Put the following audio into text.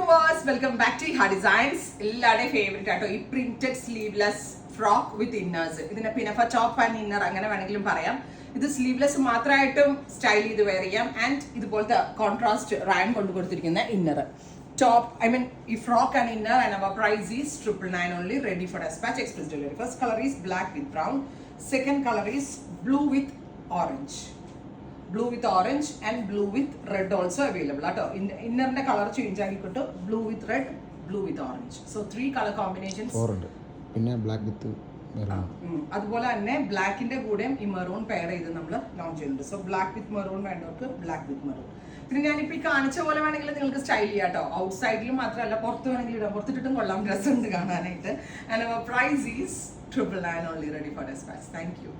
Viewers, welcome back to ഹാ designs. എല്ലാവരുടെയും favourite ആട്ടോ ഈ പ്രിന്റഡ് സ്ലീവ്ലെസ് ഫ്രോക്ക് വിത്ത് ഇന്നേഴ്സ്. ഇതിനെ പിനഫ ടോപ്പ് ആൻഡ് ഇന്നർ അങ്ങനെ വേണമെങ്കിലും പറയാം. ഇത് സ്ലീവ്ലെസ് മാത്രമായിട്ടും സ്റ്റൈൽ ചെയ്ത് വെയർ ചെയ്യാം. ആൻഡ് ഇതുപോലത്തെ കോൺട്രാസ്റ്റ് റാൻ കൊണ്ട് കൊടുത്തിരിക്കുന്ന ഇന്നർ ടോപ്പ്, ഈ frock and inner, and our price is 999 only, ready for dispatch, express delivery. First color is black with brown, second color is blue with orange and blue with red also available ato. Inner ne color change agikottu blue with red, blue with orange, so 3 color combinations. 4 ഉണ്ട്. പിന്നെ black with maroon. അതുപോലെ തന്നെ ബ്ലാക്കിന്റെ കൂടെയും ഈ maroon pair ചെയ്ത് നമ്മൾ launch ചെയ്യുന്നുണ്ട്. So black with maroon വേണ്ടവർക്ക് ബ്ലാക്ക് വിത്ത് മെറൂൺ. പിന്നെ ഞാനിപ്പോൾ ഈ കാണിച്ച പോലെ വേണമെങ്കിൽ നിങ്ങൾക്ക് സ്റ്റൈൽ ചെയ്യാം കേട്ടോ. ഔട്ട് സൈഡിൽ മാത്രമല്ല, പുറത്ത് വേണമെങ്കിൽ ഇടാം. പുറത്തിട്ടിട്ടും കൊള്ളാം, രസമുണ്ട് കാണാനായിട്ട്. And our price is 999 only, ready for dispatch. Thank you.